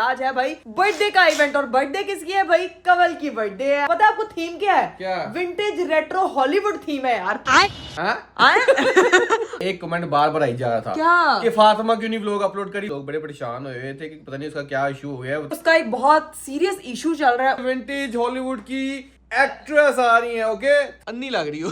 आज है भाई बर्थडे का इवेंट। और बर्थडे किसकी है भाई? कवल की बर्थडे है। पता है आपको थीम क्या है? क्या? विंटेज रेट्रो हॉलीवुड थीम है यार। एक कमेंट बार बार आई जा रहा था क्या? कि फातिमा क्यों नहीं व्लॉग अपलोड करी। लोग बड़े परेशान हुए थे कि पता नहीं उसका क्या इशू हो गया। उसका एक बहुत सीरियस इशू चल रहा है। विंटेज हॉलीवुड की एक्ट्रेस आ रही है, ओके अन्नी लग रही हो।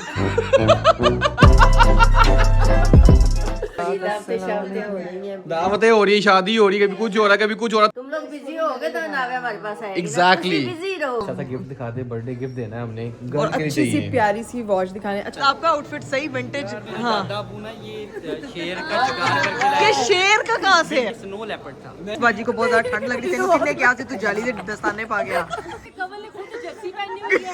दावतें हो रही, शादी हो रही, कभी कुछ हो रहा है कभी कुछ हो रहा। तुम लोग बिजी हो गए तो नावे हमारे पास आएगी। Exactly. बिजी रहो। अच्छा सा गिफ्ट दिखा दे, बर्थडे गिफ्ट देना है हमने। और अच्छी सी प्यारी सी वॉच दिखाने। अच्छा आपका आउटफिट सही विंटेज। हाँ ये शेर का शिकार करके ये शेर का कहाँ से है? स्नो लेपर्ड था। बाजी को बहुत ज्यादा ठंड लग रही थी। कितने क्या से तू जाली से दस्ताने पा गया। कवल ने खुद जर्सी पहनी हुई है।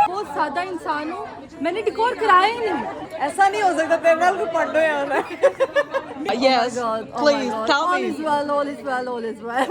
बहुत सादा इंसान हूँ, मैंने डिकोर कराया ही नहीं। ऐसा नहीं हो सकता। तेरे नाल को पंडो यार है। Yes, please tell All me. is well, all is well, all is well.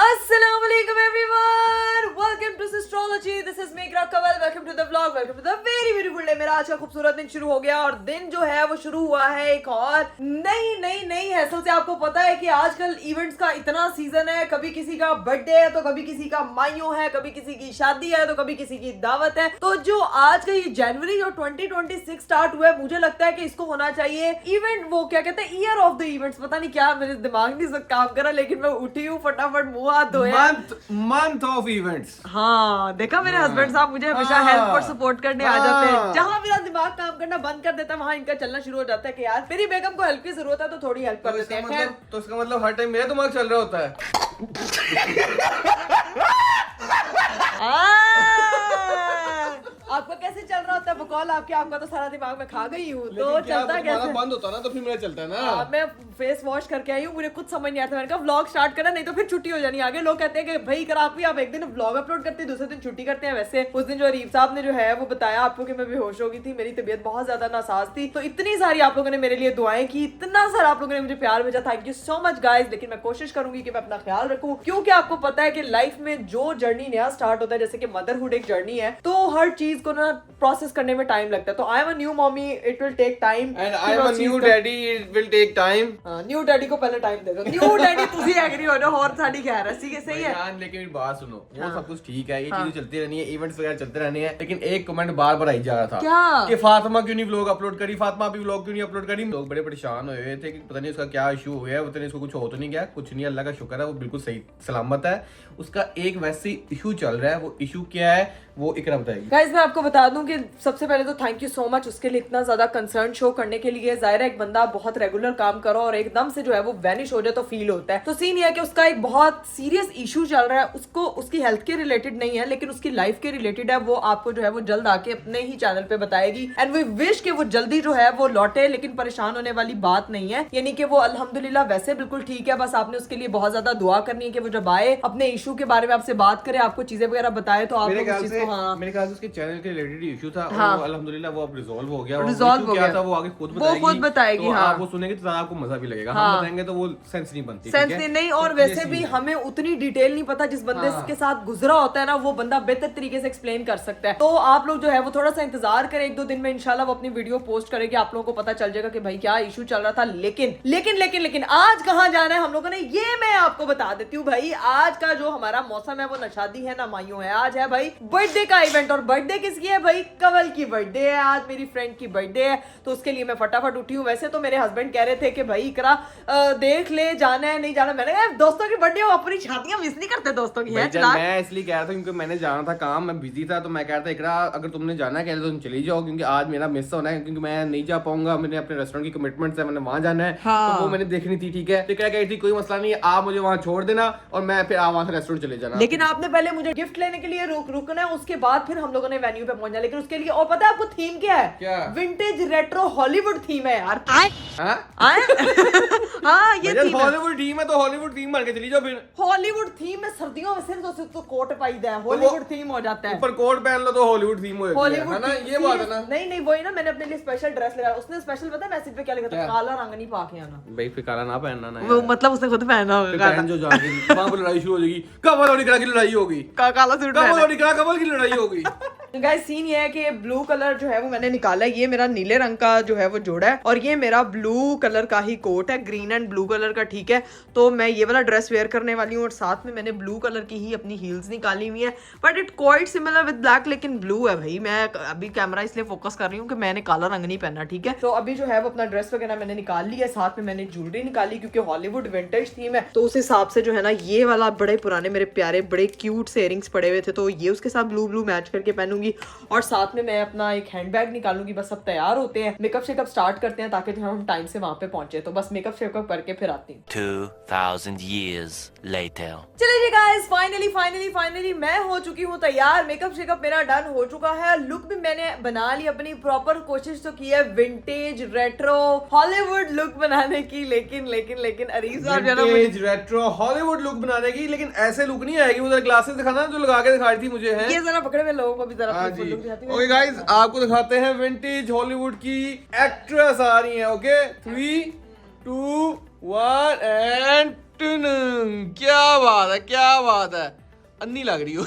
Assalamualaikum everyone. Welcome to Sistrology. This is Meghra Kawal. Welcome to the vlog. Welcome to the very beautiful day. मेरा आज का खूबसूरत दिन शुरू हो गया और दिन जो है वो शुरू हुआ है एक और नई हैसल से। आपको पता है कि आजकल इवेंट्स का इतना सीजन है। कभी किसी का बर्थडे है तो कभी किसी का माइयो है, कभी किसी की शादी है तो कभी किसी की दावत है। तो जो आज का ये जनवरी और 2026 स्टार्ट हुआ है, मुझे लगता है कि इसको होना चाहिए इवेंट, वो क्या कहते हैं, ईयर ऑफ द इवेंट्स। पता नहीं क्या मेरे दिमाग नहीं सब काम करा, लेकिन मैं उठी हूँ फटाफट मुंह हाथ धोया। Month of events. हाँ देखा, मेरे हस्बैंड साहब मुझे हमेशा हेल्प और सपोर्ट करने आ जाते हैं। जहाँ मेरा दिमाग काम करना बंद कर देता है वहाँ इनका चलना शुरू हो जाता है कि यार मेरी बेगम को हेल्प की जरूरत है तो थोड़ी हेल्प कर देते हैं। तो इसका मतलब हर टाइम मेरा दिमाग चल रहा होता है। आपका कैसे चल रहा होता है बकौल आपके? आपका तो सारा दिमाग में खा गई हूँ तो चलता कैसे? बंद होता ना तो फिर मेरा चलता है ना। मैं फेस वॉश करके आई हूँ, मुझे कुछ समझ नहीं आता। मैंने कहा व्लॉग स्टार्ट करा, नहीं तो फिर छुट्टी हो जानी। आगे लोग कहते हैं कि भाई कर आप एक दिन व्लॉग अपलोड करते हैं, दूसरे दिन छुट्टी करते हैं। वैसे उस दिन जो अरीब साहब ने जो है वो बताया आपको कि मैं बेहोश हो गई थी, मेरी तबीयत बहुत ज्यादा नासाज थी। तो इतनी सारी आप लोगों ने मेरे लिए दुआएं की, इतना सारा आप लोगों ने मुझे प्यार भेजा, thank you so much guys. लेकिन मैं कोशिश करूंगी कि मैं अपना ख्याल रखूं, क्योंकि आपको पता है कि लाइफ में जो जर्नी नया स्टार्ट होता है, जैसे कि मदरहुड एक जर्नी है, तो हर चीज को ना प्रोसेस करने में टाइम लगता है। तो I am a new mommy, it will take time. And I am a new daddy, it will take time. New daddy को पहले टाइम दे दो। न्यू डैडी तुझे एग्री हो ना और साडी खैर है, सही है। यार लेकिन मेरी बात सुनो, वो सब कुछ ठीक है, ये चीजें चलती रहनी है, इवेंट्स वगैरह चलते रहने हैं, लेकिन एक कमेंट बार बार आई जा रहा था। क्या? कि फातिमा क्यों नहीं व्लॉग अपलोड करी, फातिमा भी व्लॉग क्यों नहीं अपलोड करी। लोग बड़े परेशान हुए थे कि पता नहीं उसका क्या इशू हो गया। पता नहीं उसको कुछ हो तो नहीं गया, कुछ नहीं, अल्लाह का शुक्र है वो बिल्कुल सही सलामत है। उसका एक वैसे इशू चल रहा है, वो इशू क्या है वो इकरा बताएगी। गाइस मैं आपको बता दूं कि सबसे पहले तो थैंक यू सो मच उसके लिए, इतना ज्यादा कंसर्न शो करने के लिए। जाहिर है एक बंदा बहुत रेगुलर काम करो और एकदम से जो है वो वैनिश हो जाए तो फील होता है। तो सीन ये है कि उसका एक बहुत सीरियस इशू चल रहा है। उसको उसकी हेल्थ के रिलेटेड नहीं है, लेकिन उसकी लाइफ के रिलेटेड है। वो आपको जो है वो जल्द आके अपने ही चैनल पे बताएगी। एंड वी विश कि वो जल्दी जो है वो लौटे, लेकिन परेशान होने वाली बात नहीं है। यानी कि वो अल्हम्दुलिल्लाह वैसे बिल्कुल ठीक है। बस आपने उसके लिए बहुत ज्यादा दुआ करनी है कि वो जब आए अपने इशू के बारे में आपसे बात करे, आपको चीजें वगैरह बताए, तो आप मेरे लोग ख्याल उस से चीज को हाँ मेरे ख्याल से उसके चैनल के रिलेटेड इशू था हाँ। और अल्हम्दुलिल्लाह वो अब रिजॉल्व हो गया। रिजॉल्व हो क्या गया था वो आगे खुद वो बताएगी। खुद बताएगी। तो हाँ आप वो सुनेंगे तो ज़्यादा आपको मजा भी लगेगा। हाँ। हम बताएंगे तो वो सेंस नहीं बनती। सेंस नहीं। और वैसे भी हमें उतनी डिटेल नहीं पता, जिस बंदे के साथ गुजरा होता है ना वो बंदा बेहतर तरीके से एक्सप्लेन कर सकता है। तो आप लोग जो है वो थोड़ा सा इंतजार करें, 1-2 दिन में इंशाल्लाह वो अपनी वीडियो पोस्ट करेगी, आप लोगों को पता चल जाएगा कि भाई क्या इशू चल रहा था। लेकिन आज कहाँ जाना है हम लोगों ने, ये मैं आपको बता देती हूँ भाई। आज का जो हमारा मौसम है वो ना शादी है ना माइयो है, आज है भाई बर्थडे का इवेंट। और बर्थडे किसकी है भाई? कवल की बर्थडे है आज, मेरी फ्रेंड की बर्थडे है। तो उसके लिए मैं फटाफट उठी हूँ। वैसे तो मेरे हस्बैंड कह रहे थे कि भाई इकरा देख ले जाना है नहीं जाना। मैंने कहा दोस्तों की बर्थडे हो, अपनी शादियां मिस नहीं करते दोस्तों की। है मैं इसलिए कह रहा था क्योंकि मैंने जाना था काम, मैं बिजी था, तो मैं कह रहा था इकरा अगर तुमने जाना है तो तुम चली जाओ, क्योंकि आज मेरा मिस होना है, क्योंकि मैं नहीं जा पाऊंगा। मैंने अपने रेस्टोरेंट की कमिटमेंट्स है, मैंने वहां जाना है। तो वो मैंने देखनी थी, ठीक है। तो क्या कही थी कोई मसला नहीं है, आप मुझे वहां छोड़ देना और मैं फिर वहां से रेस्टोरेंट चले जाना। लेकिन आपने पहले मुझे गिफ्ट लेने के लिए रुकना है, उसके बाद फिर हम लोगों ने वेन्यू पे पहुंचा, लेकिन उसके लिए और पता है आपको थीम क्या है? क्या? विंटेज रेट्रो हॉलीवुड थीम है यार। हाँ? हाँ ये थीम है। हॉलीवुड थीम है तो हॉलीवुड थीम बन के चली जाओ फिर। हॉलीवुड थीम में सर्दियों में सिर्फ तो कोट पाईदा है, हॉलीवुड थीम हो जाता है। ऊपर कोट पहन लो तो हॉलीवुड थीम हो जाती है ना, ये बात है ना। नहीं वही ना, मैंने अपने लिए स्पेशल ड्रेस लगाया। उसने स्पेशल पता है मैसेज पे क्या लिखा था? काला रंग नहीं पाके आना भाई फिर काला ना पहनना ना वो, मतलब उसने खुद पहना होगा पहन जो जाके वहां पर लड़ाई शुरू हो जाएगी, कमल और निकला की लड़ाई होगी, काला सूट कमल और निकला कमल की लड़ाई होगी। गाइस सीन ये है कि ब्लू कलर जो है वो मैंने निकाला है, ये मेरा नीले रंग का जो है वो जोड़ा है और ये मेरा ब्लू कलर का ही कोट है, ग्रीन एंड ब्लू कलर का, ठीक है। तो मैं ये वाला ड्रेस वेयर करने वाली हूँ और साथ में मैंने ब्लू कलर की ही अपनी हील्स निकाली हुई है, but it quite similar with black, लेकिन ब्लू है भाई। मैं अभी कैमरा इसलिए फोकस कर रही हूँ कि मैंने काला रंग नहीं पहना, ठीक है। तो अभी जो है वो अपना ड्रेस वगैरह मैंने निकाल लिया, साथ में मैंने ज्वेलरी निकाली क्योंकि हॉलीवुड विंटेज थीम है, तो उस हिसाब से जो है ना ये वाला बड़े पुराने मेरे प्यारे बड़े क्यूट से इयरिंग्स पड़े हुए थे, तो ये उसके साथ ब्लू मैच करके पहनूंगी और साथ में मैं अपना एक हैंडबैग निकालूंगी। बस सब तैयार होते हैं, मेकअप शेकअप स्टार्ट करते हैं ताकि जो हम टाइम से वहां पे पहुंचे। तो बस मेकअप शेकअप करके फिर आती हूँ। 2000 years later. चलिए जी गाइस, फाइनली मैं हो चुकी हूँ तैयार, मेकअप शेकअप मेरा डन हो चुका है, लुक भी मैंने बना ली अपनी, प्रॉपर कोशिश तो की है विंटेज रेट्रो हॉलीवुड लुक बनाने की, लेकिन अरीज साहब जो है ना विंटेज रेट्रो हॉलीवुड लुक बनाने की, लेकिन ऐसे लुक नहीं आएगी। उधर ग्लासेस दिखाना जो लगा के दिखा रही थी मुझे है, ये जरा पकड़े हुए लोगों को भी जरा हाँ अपनी जी। फुल लुक दिखाती हूँ। ओके गाइस, आपको दिखाते हैं विंटेज हॉलीवुड की एक्ट्रेस आ रही है। ओके 3 2 1 एंड क्या बात है, अन्नी लग रही हो।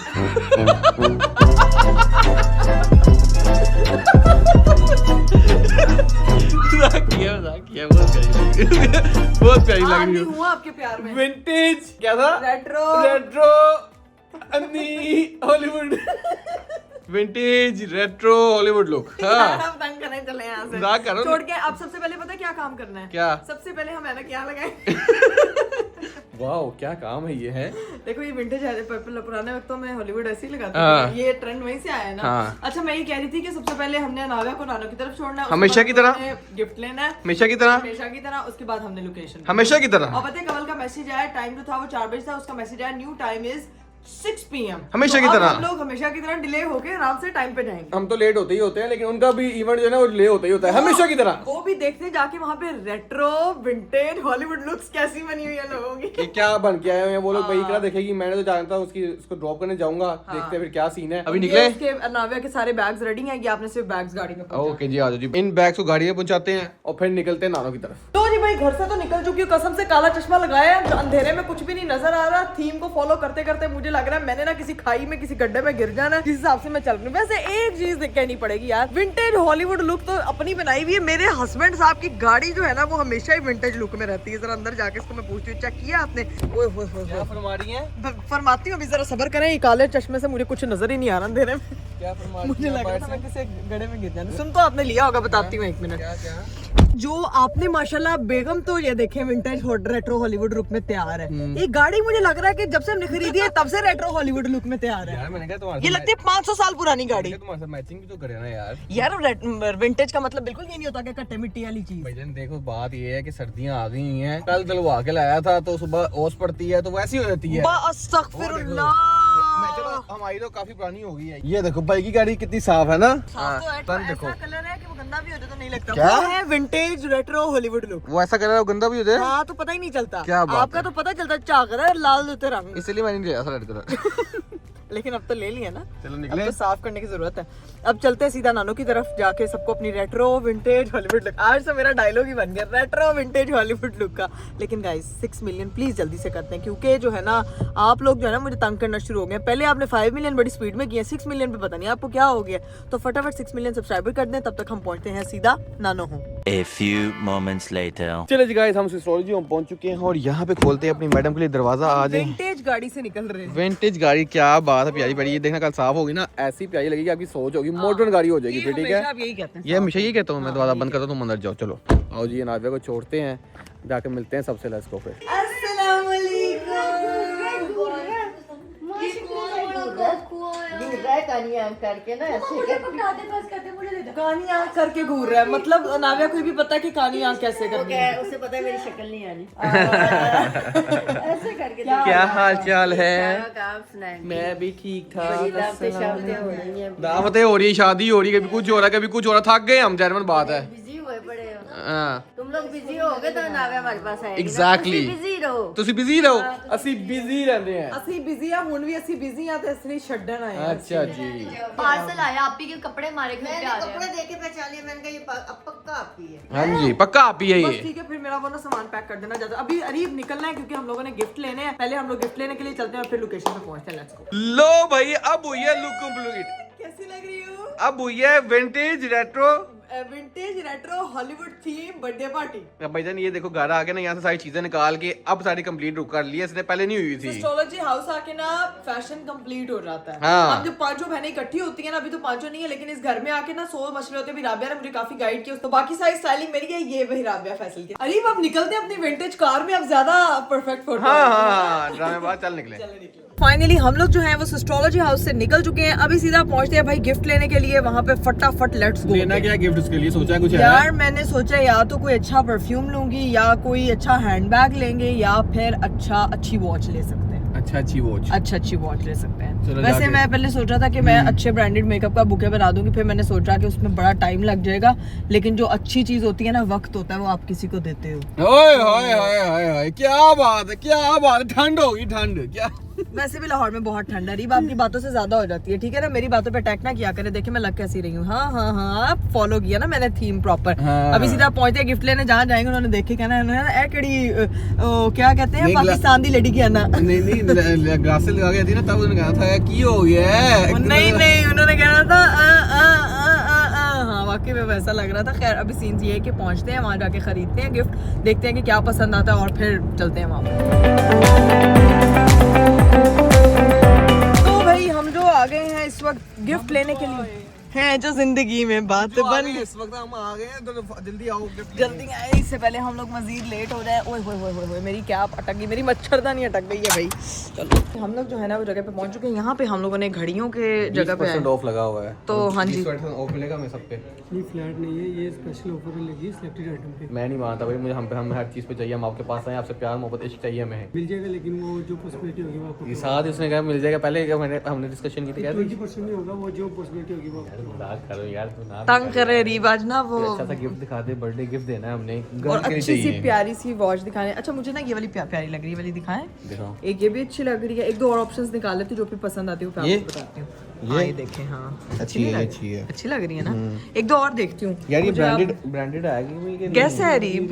बहुत प्यारी लग रही हो। हूँ आपके प्यार में। विंटेज क्या था? रेट्रो अन्नी Hollywood. Vintage retro Hollywood look. हाँ तंग करने चले यहाँ से। मजाक कर रहा हूँ। छोड़ के अब सबसे पहले पता है क्या काम करना है? क्या? सबसे पहले हम है ना क्या लगाए? वाओ क्या काम है ये है। देखो ये विंटेज है, पुराने वक्तों में हॉलीवुड ऐसे ही लगाते हाँ। थे, ये ट्रेंड वहीं से आया है ना। हाँ। अच्छा मैं ये कह रही थी कि सबसे पहले हमने नागा को नानो की तरफ छोड़ना है, उसके हमेशा बाद की तरह? हमने गिफ्ट लेना है हमेशा की तरह उसके बाद हमने लोकेशन हमेशा की तरह और पता है कमल का मैसेज आया, टाइम जो था वो 4 बजे था, उसका मैसेज आया न्यू टाइम इज 6 PM। हमेशा तो की अब तरह। हम लोग हमेशा की तरह डिले होके आराम से टाइम पे जाएंगे। हम तो लेट होते ही होते हैं, लेकिन उनका भी इवेंट जो है ना वो डिले होता ही होता है हमेशा की तरह। वो भी देखते हैं जाके वहाँ पे रेट्रो विंटेज हॉलीवुड लुक्स कैसी बनी हुई है लोगों की। कि क्या बन के आए हैं वो लोग, भाई इकरा देखेगी, मैंने तो जानता हूँ उसको ड्रॉप करने जाऊंगा, देखते हैं फिर क्या सीन है। अभी निकले उसके नाविया के सारे बैग्स रेडी हैं, ये आपने सिर्फ बैग्स गाड़ी में पहुंचाने हैं। ओके जी, आ जाओ जी। इन बैग्स को गाड़ी में पहुंचाते हैं और फिर निकलते हैं नानो की तरफ। तो जी भाई घर से तो निकल चुकी हूँ, कसम से काला चश्मा लगाया है, अंधेरे में कुछ भी नहीं नजर आ रहा। थीम को फॉलो करते करते मुझे लग रहा है मैंने ना किसी खाई में किसी गड्ढे में गिर जाना है, जिस हिसाब से मैं चल रही हूँ। वैसे एक चीज कहनी पड़ेगी यार, विंटेज हॉलीवुड लुक तो अपनी बनाई हुई है। मेरे हस्बैंड साहब की गाड़ी जो है ना वो हमेशा ही विंटेज लुक में रहती है। जरा अंदर जाके इसको मैं पूछती हूँ, चेक किया आपने? ओए होए होए क्या फरमा रही हैं? फरमाती हूँ, अभी जरा सब्र करें, ये काले चश्मे से मुझे कुछ नजर ही नहीं आ रहा अंधेरे में। क्या फरमा रही मुझे हैं? लग रहा था मैं किसी गड्ढे में गिर जाना। सुन तो आपने लिया होगा, बताती हूँ 1 मिनट। क्या जो आपने माशाल्लाह बेगम तो ये देखे विंटेज रेट्रो हॉलीवुड लुक में तैयार है। ये गाड़ी मुझे लग रहा है कि जब से हमने खरीदी है तब से रेट्रो हॉलीवुड लुक में तैयार है। यार मैंने कहा तुम्हारे ये लगती है 500 साल पुरानी गाड़ी। तुम्हारे साथ मैचिंग भी तो करे ना यार। यार विंटेज का मतलब बिल्कुल ये नहीं होता कि कट्टे मिट्टी वाली चीज। भाईजान देखो बात ये है कि सर्दियां आ गई हैं, कल दिलवा के लाया था तो सुबह ओस पड़ती है तो वैसी हो जाती है। चलो हमारी तो काफी पुरानी हो गई है। ये देखो भाई की गाड़ी कितनी साफ है ना। देखो कलर है कि वो गंदा भी हो जाए तो नहीं लगता। क्या? वो है विंटेज रेट्रो हॉलीवुड लुक। वो ऐसा कलर है, गंदा भी हो जाए। हाँ तो पता ही नहीं चलता। क्या बात आपका है? तो पता चलता चाक है लाल होते रंग। इसलिए मैंने नहीं लिया था रेड कलर। लेकिन अब तो ले लिया ना, चलो अब निकले। तो साफ करने की जरूरत है। अब चलते हैं सीधा नानो की तरफ, जाके सबको अपनी रेट्रो विंटेज हॉलीवुड लुक, आज से मेरा डायलॉग ही बन गया रेट्रो विंटेज हॉलीवुड लुक का। लेकिन गाइस 6 मिलियन प्लीज जल्दी से करते हैं, क्योंकि जो है ना आप लोग जो है ना मुझे तंग करना शुरू हो गए। पहले आपने 5 मिलियन बड़ी स्पीड में किया, 6 मिलियन पे पता नहीं आपको क्या हो गया। तो फटाफट 6 मिलियन सब्सक्राइबर कर दें, तब तक हम पहुंचते हैं सीधा नानो हूँ। A few moments later. चलो जी गाइस, हम सिस्टोलॉजी में पहुंच चुके हैं और यहाँ पे खोलते हैं अपनी मैडम के लिए दरवाजा। आ जाए। विंटेज गाड़ी से निकल रहे हैं। विंटेज गाड़ी क्या बात है, प्यारी बड़ी। ये देखना कल साफ होगी ना, ऐसी प्यारी लगेगी, आपकी सोच होगी मॉडर्न गाड़ी हो जाएगी। फिर ठीक है, आप यही कहते हैं। ये हमेशा यही कहता हूँ मैं। दरवाजा बंद करता हूँ, तुम अंदर जाओ। चलो आओ जी, नाविया को छोड़ते हैं, जाके मिलते हैं सबसे। लेट्स गो फिर। अस्सलाम वालेकुम। कानियां करके ना ऐसे कानियां करके घूर रहा है, मतलब नाविया को भी पता है कि कानियां कैसे करनी है। उसे पता है मेरी शक्ल नहीं आनी। ऐसे ऐसे करके क्या हाल चाल है? काम सुनाए। मैं भी ठीक ठाक। दावतें हो रही हैं। दावतें हो रही है, शादी हो रही है, कभी कुछ हो रहा है, कभी कुछ हो रहा। थक गए हम, जेन्युइन बात है। बिजी हुए पड़े हो। हाँ तुम लोग बिजी होगे तो नावे हमारे पास आएगी। Exactly. बिजी रहो। ਤੁਸੀਂ ਬਿਜ਼ੀ ਰਹੋ, ਅਸੀਂ ਬਿਜ਼ੀ ਰਹਿੰਦੇ ਆ। ਅਸੀਂ ਬਿਜ਼ੀ ਆ, ਹੁਣ ਵੀ ਅਸੀਂ ਬਿਜ਼ੀ ਆ ਤੇ ਇਸ ਲਈ ਛੱਡਣ ਆਏ ਆ। अच्छा जी। पार्सल आया, आप ही के कपड़े हमारे घर पे मैंने आ रहे कपड़े हैं। देख के पहचान लिया, मैंने कहा ये पक्का आपकी है। हाँ जी, पक्का आप ही है बस ये। ठीक है, फिर मेरा वो ना सामान पैक कर देना ज्यादा। अभी अरीब निकलना है क्योंकि हम लोगों ने गिफ्ट लेने हैं। पहले हम लोग गिफ्ट लेने के लिए चलते हैं और फिर लोकेशन पे पहुंचते हैं। Let's go. लो भाई, अब हुई है लुक कंप्लीट। कैसी लग रही हूँ? अब हुई है vintage retro. Vintage retro Hollywood theme birthday party. अब भाईजान ये देखो, घर आके ना यहाँ से सारी चीजें निकाल के अब सारी कंप्लीट कर ली है, इसने पहले नहीं हुई थी। एस्ट्रोलॉजी हाउस आके ना फैशन कंप्लीट हो जाता है। हाँ। हम जब पांचों बहनें इकट्ठी होती है ना, अभी तो पांचों नहीं है लेकिन इस घर में आके ना 100 मसले होते हैं। अभी राबिया ने मुझे काफी गाइड किया, तो बाकी सारी स्टाइलिंग मेरी है। ये वही राबिया फैसल की। अरे अब निकलते हैं अपनी विंटेज कार में, अब ज्यादा परफेक्ट फोटो। हाँ, ड्रामेबाज, चल निकले। फाइनली हम लोग जो है वो एस्ट्रोलॉजी हाउस से निकल चुके हैं। अभी सीधा पहुंचते हैं भाई गिफ्ट लेने के लिए, वहां पे फटाफट लेट्स गो। लेना क्या गिफ्ट उसके लिए सोचा कुछ है? यार मैंने सोचा या तो कोई अच्छा परफ्यूम लूंगी, या कोई अच्छा हैंडबैग लेंगे, या फिर अच्छी वॉच ले सकते हैं। अच्छी वॉच। अच्छी वॉच ले सकते हैं। चलो वैसे जाके। मैं पहले सोच रहा था कि मैं अच्छे ब्रांडेड मेकअप का बुके बना दूंगी, फिर मैंने सोचा कि उसमें बड़ा टाइम लग जाएगा। लेकिन जो अच्छी चीज होती है ना, वक्त होता है, वो आप किसी को देते हो। ओए होए होए होए होए, क्या बात है, क्या बात है। ठंड होगी, ठंड क्या। वैसे भी लाहौर में बहुत ठंड है। रीब आपकी बातों से ज्यादा हो जाती है, ठीक है ना? मेरी बातों पे अटैक ना किया करे। देखे मैं लग कैसी रही हूँ। हाँ, फॉलो किया ना मैंने थीम प्रॉपर। हाँ। अभी सीधा पहुंचते हैं गिफ्ट लेने। जहाँ जाएंगे उन्होंने देखे कहना है कड़ी क्या कहते हैं, नहीं, पाकिस्तान दी लड़ी की है ना। नहीं ग्लासेस लगा के थी ना, तब उन्होंने कहा था की हो गया है। नहीं उन्होंने कहना था हाँ, वाकई में वैसा लग रहा था। खैर अभी सीन ये है कि पहुंचते हैं, वहाँ जाके खरीदते हैं गिफ्ट, देखते हैं कि क्या पसंद आता है और फिर चलते हैं वहाँ तो भाई हम जो आ गए हैं इस वक्त गिफ्ट लेने के लिए, हैं जो जिंदगी में बात बन गई। इस वक्त हम आ गए हैं, तो जल्दी आओ। जल्दी आए, इससे पहले हम लोग मजीद लेट हो जाए। ओए होए मेरी कैप अटक गई, मेरी मच्छरदानी अटक गई है भाई। चलो हम लोग जो है ना वो जगह पे पहुंच चुके हैं। यहाँ पे हम लोगों ने घड़ियों के जगह पे आए। ऑफ लगा हुआ है, तो हाँ जी, ऑफ मिलेगा हमें सब पे। नहीं फ्लैट नहीं है, ये स्पेशल ऑफर लगी सिलेक्टेड आइटम पे। मैं नहीं मानता भाई, मुझे हम हर चीज पे चाहिए। हम आपके पास आए, आपसे प्यार मोहब्बत इश्क चाहिए हमें। मिल जाएगा, लेकिन वो जो पॉसिबिलिटी होगी वो आपको ये साथ ही उसने कहा मिल जाएगा। पहले हमने डिस्कशन की थी, क्या 20% नहीं होगा, वो जो पॉसिबिलिटी होगी वो आपको। मजाक करो यार, तू ना तंग कर रहे रीब आज ना वो। अच्छा सा गिफ्ट दिखा दे, बर्थडे गिफ्ट देना है हमने। और अच्छी सी प्यारी सी वॉच दिखाने। अच्छा मुझे ना ये वाली प्यारी लग रही है, वाली दिखाएं। दिखाओ। एक ये भी अच्छी लग रही है। एक दो और ऑप्शंस निकाल लेती हूँ जो भी पसंद आती है वो मैं आपको बताती हूँ। हाँ ये देखें, हाँ अच्छी है, अच्छी है, अच्छी लग रही है ना। एक दो और देखती हूँ यार। ये मुझे आप- ब्रांडेड आएगी। कैसे है रीब?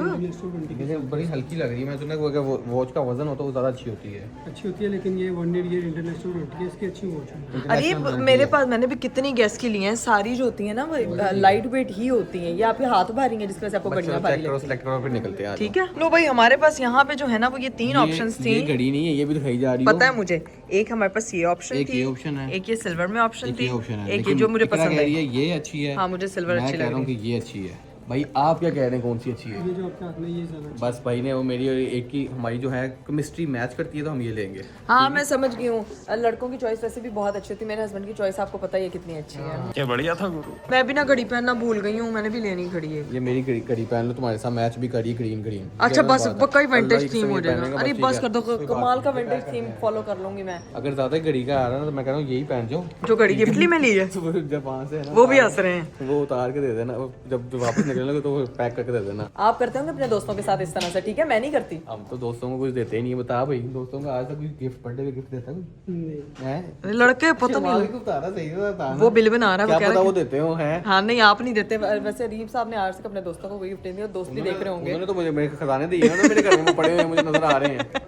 मुझे बड़ी हल्की लग रही है। मैं तो वॉच का वजन होता है वो ज्यादा अच्छी होती है। अच्छी होती है, लेकिन ये 1 ईयर इंटरनेशनल वारंटी है, इसकी अच्छी वॉच है। अरे मेरे पास मैंने भी कितनी गैस की ली हैं, सारी जो होती है ना वो लाइट वेट ही होती है। ये आपके हाथ भारी है जिसकी वजह से आपको घड़ियां भारी लगती हैं। सेलेक्ट करो फिर निकलते हैं। ठीक है लो भाई, हमारे पास यहाँ पे जो है ना वो ये 3 ऑप्शंस थी। ये घड़ी नहीं है, ये भी दिखाई जा रही है। पता है मुझे, एक हमारे पास ये ऑप्शन एक थी, ये ऑप्शन है, एक ये सिल्वर में ऑप्शन थी, एक ये लेकिन जो मुझे इकरा पसंद कह रही है। है ये अच्छी है। हाँ मुझे सिल्वर अच्छी मैं कह लग रहा हूँ रही कि ये अच्छी है। भाई आप क्या कह रहे हैं, कौन सी अच्छी है? ये जो आपके हाथ में ये ज़्यादा अच्छा बस भाई ने वो मेरी और एक की हमारी जो है केमिस्ट्री मैच करती है, तो हम ये लेंगे। हाँ मैं समझ गई हूँ। लड़कों की चॉइस वैसे भी बहुत अच्छी होती है। मेरे हस्बैंड की चॉइस आपको पता ही है कितनी अच्छी है। क्या बढ़िया था गुरु। मैं भी ना घड़ी पहनना भूल गई हूँ, मैंने भी लेनी घड़ी है। ये मेरी घड़ी पहन लो, तुम्हारे साथ मैच भी करी, ग्रीन। अच्छा बस पक्का ही विंटेज थीम हो जाएगा। अरे बस कर दो, कमाल का विंटेज थीम फॉलो कर लूंगी मैं। अगर ज्यादा घड़ी का आ रहा है ना, तो मैं कह रहा हूँ यही पहन जाओ जो घड़ी गिफ्ट ली में ली है, जापान से है ना, वो भी हंस रहे हैं। वो उतार के दे देना। जब वापस निकलने लगे तो पैक करके दे देना। आप करते होंगे अपने दोस्तों के साथ इस तरह से, ठीक है? मैं नहीं करती। हम तो दोस्तों को कुछ देते ही नहीं। बता भाई, दोस्तों को आज तक कोई गिफ्ट, बर्थडे में गिफ्ट देता है? लड़के पता नहीं, वो बिल बना रहा है, वो कह रहा वो है देते हो हैं। हाँ नहीं आप नहीं देते। वैसे रीब साहब ने आज तक अपने दोस्तों को कोई गिफ्ट नहीं दिया, दोस्त भी देख रहे होंगे। उन्होंने तो मुझे मेरे खजाने दिए हैं ना, मेरे घर में पड़े हुए हैं, मुझे नजर आ रहे हैं।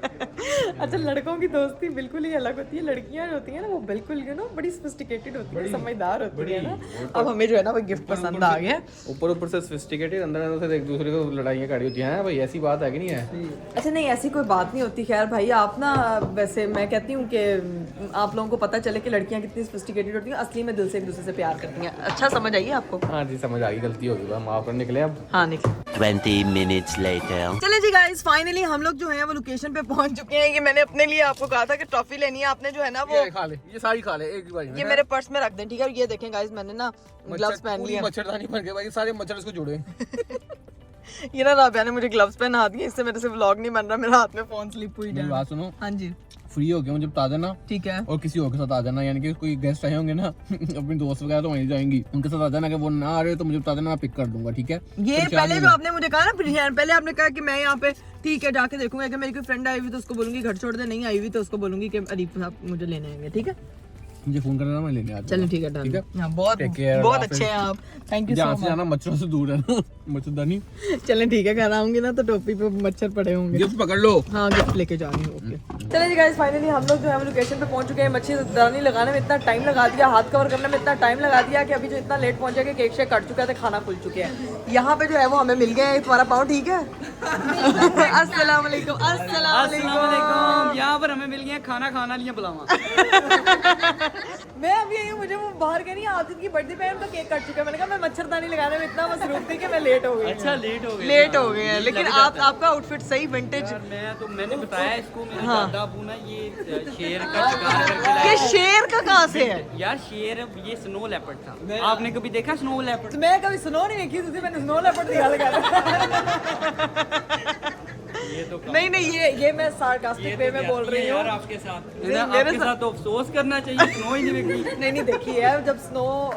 अच्छा लड़कों की दोस्ती बिल्कुल ही अलग होती है। लड़कियां जो होती है ना वो बिल्कुल यू नो बड़ी सोफिस्टिकेटेड होती है, समझदार होती है ना। अब हमें जो है ना वो गिफ्ट पसंद आ गया। ऊपर से सोफिस्टिकेटेड, अंदर से एक दूसरे को लड़ाइयाँ खड़ी होती हैं। भाई ऐसी बात है कि नहीं है? अच्छा नहीं ऐसी कोई बात नहीं होती। खैर भाई आप ना, वैसे मैं कहती हूँ कि आप लोगों को पता चले कि लड़कियां कितनी सोफिस्टिकेटेड होती हैं, असली में दिल से एक दूसरे से प्यार करती हैं। अच्छा समझ आई आपको? हाँ जी समझ आ गई, गलती होगी, हम आप निकले अब। हाँ निकले। 20 minutes later. चले जी गाइस, फाइनली हम लोग जो है वो लोकेशन पे पहुंच चुके हैं। ये मैंने अपने लिए आपको कहा था कि टॉफी लेनी है, आपने जो है ना वो खा ले, ये सारी खा ले एक बार। ये मेरे पर्स में रख दें, ठीक है? ये देखें गाइस, मैंने ना ग्लव्स पहन लिए। मच्छरदानी बन गए भाई, सारे मच्छर इसको जुड़े। ये ना राबिया ने मुझे ग्लव्स पहना दिए, इससे मेरे से व्लॉग नहीं बन रहा, मेरे हाथ में फोन स्लिप हुई मेरी जाए। बात सुनो, हाँ जी फ्री हो गया मुझे बता देना, ठीक है। और किसी और के साथ आ जाना, यानी कि कोई गेस्ट आए होंगे ना अपनी दोस्त वगैरह तो वहीं जाएंगी, उनके साथ आ जाना, कि वो ना आ रहे तो मुझे बता देना, मैं पिक कर दूंगा, ठीक है। ये पहले जो आपने मुझे कहा ना प्रियान, पहले आपने कहा कि मैं यहाँ पे ठीक है जाके देखूंगा, कि मेरी कोई फ्रेंड आई हुई तो उसको बोलूंगी घर छोड़ दे, नहीं आई हुई तो उसको बोलूंगी कि अरीफ साहब मुझे लेने आएंगे, ठीक है। मुझे फोन करना, मैं लेने आ चलो ठीक है, ठीक है। हाँ, बहुत Take care, बहुत Allah अच्छे हैं आप, थैंक यू सो जहाँ से मच। जाना मच्छरों से दूर है ना, मच्छरदानी चलें ठीक है, घर आऊंगी ना तो टोपी पे मच्छर पड़े होंगे। गिफ्ट पकड़ लो। हाँ गिफ्ट लेके जा रही हूँ, ओके। चलिए जी गाइस, फाइनली हम लोग जो है वो लोकेशन पे पहुंच चुके हैं। मच्छरदानी लगाने में इतना टाइम लगा दिया, हाथ कवर करने में इतना टाइम लगा दिया कि अभी जो इतना लेट पहुंचे कि केक शेक कट चुका है तो खाना खुल चुके हैं। यहाँ पे जो है वो हमें मिल गया है, तुम्हारा पाँव ठीक है? अस्सलाम वालेकुम। अस्सलाम वालेकुम। यहाँ पर हमें मिल गया खाना खाना लिया बुलावा। मैं अभी यही, मुझे वो बाहर कह रही है आदित की बर्थडे पे उनका केक कट चुका है, मैंने कहा मैं मच्छरदानी लगाने में इतना मसरूफ थी कि मैं लेट हो गई। अच्छा लेट हो गए, लेट हो गए हैं, लेकिन आपका आउटफिट सही विंटेज। मैंने बताया इसको, मेरे दादा अबू ना ये शेर का शिकार करके लाए। ये शेर का कहाँ से है? यार शेर ये स्नो लेपर्ड था, आपने कभी देखा स्नो लेपर्ड? तो मैं कभी स्नो नहीं देखी थी, मैंने स्नो लेपर्ड दिखा लगा। ये तो नहीं नहीं, ये मैं सार्कास्टिक वे में बोल रही हूँ। यार आपके साथ मेरे आपके साथ तो अफसोस करना चाहिए, स्नो ही नहीं देखी। नहीं नहीं देखी है, जब स्नो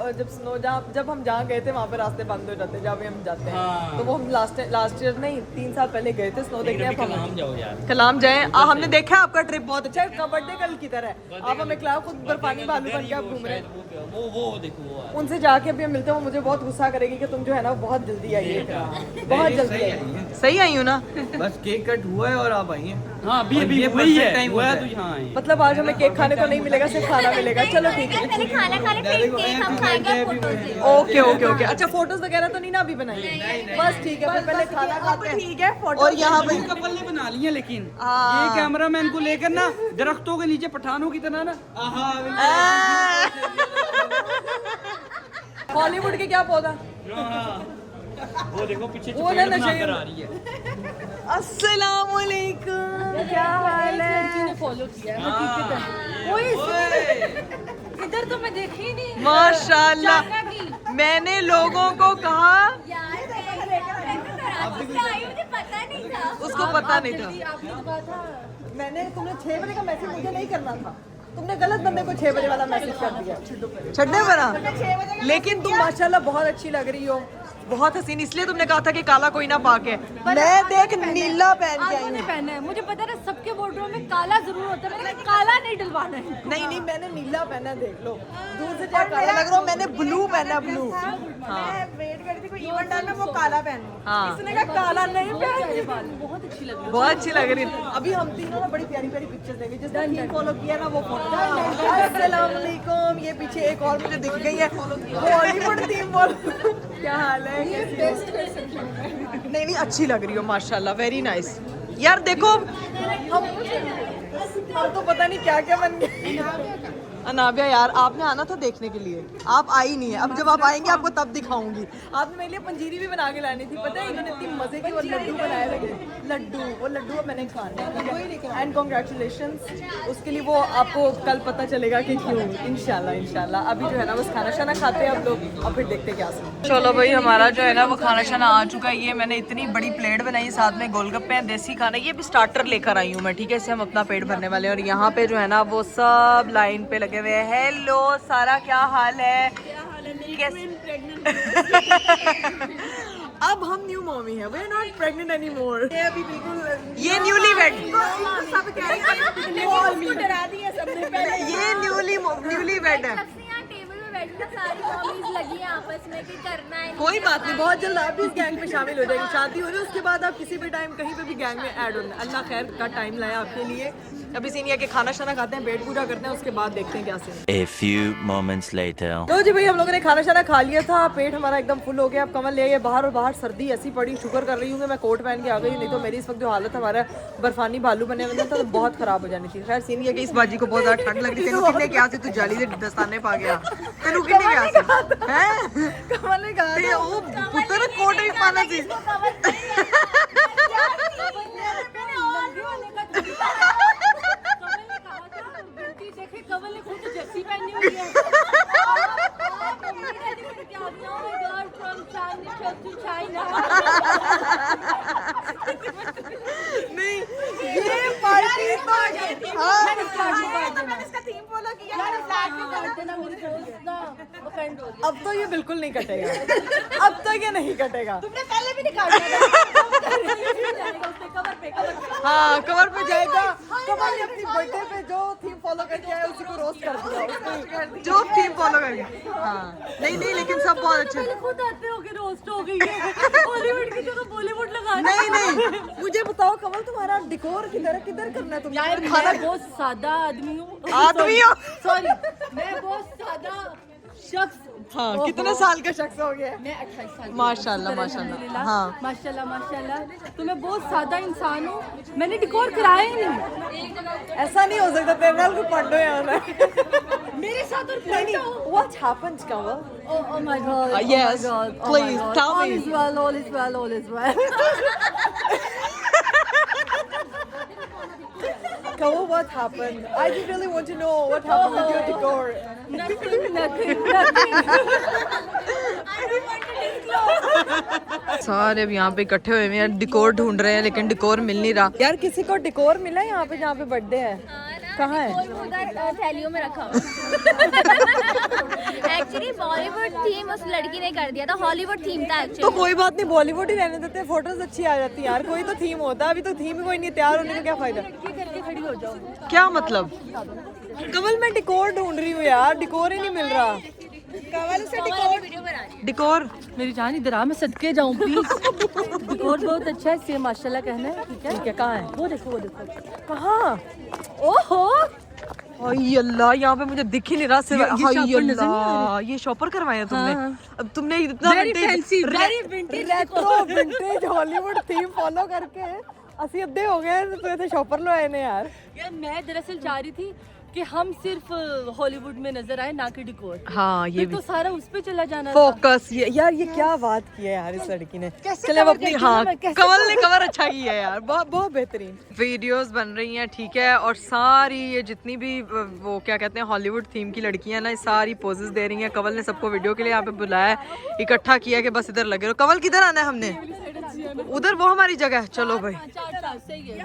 जब हम जहाँ गए थे वहाँ पे रास्ते बंद हो जाते जहाँ भी हम जाते हैं। हाँ। तो वो हम लास्ट ईयर नहीं 3 साल पहले गए थे स्नो देखने। कलाम जाओ यार, कलाम जाए। हमने देखा आपका ट्रिप बहुत अच्छा है, बर्थडे कल की तरह है। आप हमें खिलाओ, खुद बर्फानी भालू बन के आप घूम रहे हैं। वो देखो वो उनसे जाके अभी हम मिलते हैं, वो मुझे बहुत गुस्सा करेगी कि तुम जो है ना बहुत जल्दी आई है, बहुत जल्दी आई। सही आई हूँ ना? बस केक कट हुआ है और आप आई हैं। हाँ अभी वही है, हुआ है तो यहाँ आए। मतलब आज हमें केक खाने को नहीं मिलेगा, सिर्फ खाना मिलेगा। चलो ठीक है, पहले खाना खा ले फिर केक हम खाएंगे, फोटोज ले। Okay okay okay. अच्छा फोटोज वगैरह तो नहीं ना अभी बनाई? बस ठीक है, फिर पहले खाना खाते हैं, ठीक है। और यहाँ पे कपल ने बना लिए, लेकिन हाँ। ये कैमरामैन को लेकर ना दरख्तों के नीचे पठानों की तरह ना। हॉलीवुड के क्या पौधा? वो देखो पीछे वो ना चपेट नशे बनाकर आ रही है। अस्सलाम वालेकुम, क्या हाल है? फॉलो किया है, कोई इधर तो मैं देखी ही नहीं। माशाल्लाह, मैंने लोगों को कहा, पता नहीं था। उसको पता नहीं था। आपने तो कहा था मैंने तुमने 6 बजे का मैसेज मुझे नहीं करना था, तुमने गलत बंदे को 6 बजे वाला मैसेज कर दिया। छड्डे बना। लेकिन तुम माशाल्लाह बहुत अच्छी लग रही हो, बहुत हसीन। इसलिए तुमने कहा था कि काला कोई ना पाके, मैं देख नीला पहन के आई आपने हूँ। पहना है, मुझे पता है सबके वार्डरोब में काला जरूर होता है, मैंने काला नहीं डलवाना है। नहीं नहीं, मैंने नीला पहना, देख लो दूर से क्या काला लग रहा हूँ, मैंने ब्लू पहना, ब्लू। हाँ वेट करती कोई इवेंट आना वो काला पहन। हाँ, इसने कहा काला नहीं पहन। बहुत अच्छी लग रही बहुत अच्छी लग रही है। अभी हम तीनों ना बड़ी प्यारी प्यारी पिक्चर्स लेंगे, जिसने थीम फॉलो किया ना वो फोटो। अस्सलाम वालेकुम। ये पीछे एक और मुझे दिख गई है, हॉलीवुड थीम फॉलो। क्या हाल है? नहीं नहीं, अच्छी लग रही हो माशाल्लाह, वेरी नाइस। यार देखो हम तो पता नहीं क्या क्या बन गए। अनाबिया यार, आपने आना था देखने के लिए, आप आई नहीं है। अब जब आप आएंगे आपको तब दिखाऊंगी। आपने मेरे लिए पंजीरी भी बना के लानी थी, पता है इन्होंने इतनी मजे की वो लड्डू बनाए लगे, लड्डू, वो लड्डू मैंने खाने हैं। एंड कॉन्ग्रेचुलेशंस, उसके लिए वो आपको कल पता चलेगा कि क्यों। इंशाल्लाह इंशाल्लाह। अभी जो है ना बस खाना शाना खाते हैं आप लोग और फिर देखते क्या सीन। चलो भाई, हमारा जो है ना वो खाना शाना आ चुका है। ये मैंने इतनी बड़ी प्लेट बनाई, साथ में गोलगप्पे हैं, देसी खाना। ये भी स्टार्टर लेकर आई हूँ मैं, ठीक है, इससे हम अपना पेट भरने वाले हैं। और यहाँ पे जो है ना वो सब लाइन पे लगे हुए हैं। हेलो सारा, क्या हाल है? अब हम न्यू मॉमी है, we are not pregnant any more. ये अभी बिल्कुल, ये न्यूली वेड, सब कह रहे हैं, डरा दिया सबने पहले। ये न्यूली वेड है। टेबल पे बैठकर सारी मॉमीज लगी हैं आपस में कि करना है। कोई बात नहीं, बहुत जल्द आप भी इस गैंग में शामिल हो जाएंगे। शादी हो जाए उसके बाद आप किसी भी टाइम कहीं पे भी गैंग में ऐड होना। अल्लाह खैर का टाइम लाया आपके लिए। अभी सीन ये कि खाना शाना खाते हैं, पेट पूजा करते हैं, उसके बाद देखते हैं क्या scene. A few moments later. तो जी भाई, हम लोगों ने खाना शाना खा लिया था, पेट हमारा एकदम फुल हो गया। अब कमल ले आइए बाहर, और बाहर सर्दी ऐसी पड़ी, शुक्र कर रही हूँ मैं कोट पहन के आ गई, नहीं तो मेरी इस वक्त जो हालत हमारा बर्फानी भालू बने हुए था तो बहुत खराब हो जानी थी। खैर सीन ये कि इस बाजी को बहुत ज्यादा ठंड लग रही थी। कितने क्या से तू जाली से दस्ताने पा गया, तेनू कितने क्या से हैं? कमल ने कहा था ओ पुत्र कोट ही पाना थी। कमल ने खुद जर्सी पहनी हुई है। क्या नहीं ये पार्टी तो अब तो ये बिल्कुल नहीं कटेगा, अब तो ये नहीं कटेगा। तुमने पहले भी नहीं काटा हाँ कवर पे जाएगा। कमल ने अपनी बर्थडे पे जो थीम फॉलो करके आया उसी को रोस्ट कर दिया, जो थीम फॉलो करके। हाँ नहीं नहीं लेकिन सब बहुत अच्छे। खुद आते हो के रोस्ट हो गई है, हॉलीवुड की जगह बॉलीवुड लगा नहीं नहीं मुझे बताओ कमल तुम्हारा डिकोर किधर करना है तुम? यार मैं बहुत सादा आदमी हूँ। आदमी हो? सॉरी, मैं बहुत सादा शख्स। हाँ कितने साल का शख्स हो गया? मैं 28 साल की। माशाल्लाह माशाल्लाह। हाँ माशाल्लाह माशाल्लाह। तो मैं बहुत सादा इंसान हूँ, मैंने डिकोर कराया ही नहीं। ऐसा नहीं हो सकता, तेरे नाल को पंडो है आना। मेरे साथ और नहीं what happened Kamal? Oh my God. Yes, Oh my God. please, Oh my God. tell All me. is well, all is well, all is well. Kamal, what happened? I just really want to know what happened with your decor. Nothing. सारे अब यहाँ पे इकट्ठे हुए हैं, डिकोर ढूंढ रहे हैं लेकिन डिकोर मिल नहीं रहा। यार किसी को डिकोर मिला है यहाँ पे जहाँ पे बर्थडे है? कहाँ है? उधर थैलियों में रखा हुआ। एक्चुअली बॉलीवुड थीम उस लड़की ने कर दिया था, हॉलीवुड थीम था तो एक्चुअली। कोई बात नहीं, बॉलीवुड ही रहने देते, फोटोज अच्छी आ जाती है यार। कोई तो थीम होता है, अभी तो थीम ही कोई नहीं, तैयार होने का क्या फायदा? करके खड़ी हो जाओ। क्या मतलब? कमल मैं डिकोर ढूंढ रही हूँ यार, डिकोर ही नहीं मिल रहा। कमल से वीडियो बना रही है। डिकोर मेरी जान इधर आ, मैं सदके जाऊँ प्लीज। डिकोर बहुत अच्छा है, सेम माशाल्लाह कहना है। ठीक है कहाँ है? वो देखो कहाँ? ओहो हाय अल्लाह, यहाँ पे मुझे दिख ही नहीं रहा सिर्फ। ये हाय शॉपर नजर नहीं अल्लाह, ये शॉपर करवाया तुमने? हाँ। अब तुमने इतना Very fancy, very vintage retro vintage Hollywood theme follow करके ਅਸੀਂ ਅੱਧੇ ਹੋ ਗਏ तो ऐसे शॉपर लवाए ने यार। यार मैं दरअसल चाह रही थी कि हम सिर्फ हॉलीवुड में नजर आए, ना कि डिकोर। हाँ ये फिर तो सारा उस पे चला जाना था। फोकस ये यार, ये क्या बात की है यार इस लड़की ने। चले अब अपनी, हाँ कमल ने कवर अच्छा किया है यार, बहुत बहुत बेहतरीन। वीडियोस बन रही हैं ठीक है, और सारी ये जितनी भी वो क्या कहते हैं हॉलीवुड थीम की लड़कियां ना, सारी पोजेस दे रही हैं। कमल ने सबको वीडियो के लिए यहाँ पे बुलाया है, इकट्ठा किया कि बस इधर लगे रहो। कमल किधर आना है हमने? उधर वो हमारी जगह है। चलो भाई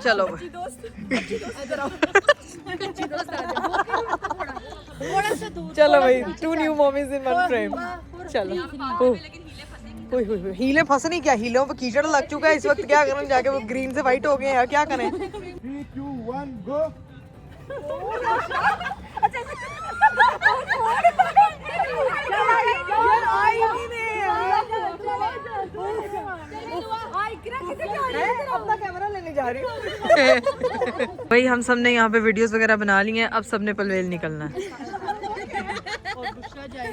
चलो भाई। चलो भाई, 2 न्यू मॉमीज इन 1 फ्रेम। चलो हीले फंस नहीं, क्या हीलों पे कीचड़ लग चुका है इस वक्त, क्या करें? जाके वो ग्रीन से व्हाइट हो गए हैं, क्या करें? 3, 2, 1 go। अपना कैमरा लेने जा रही हूँ। भाई हम सब ने यहाँ पे वीडियोस वगैरह बना ली हैं, अब सबने पनवेल निकलना है।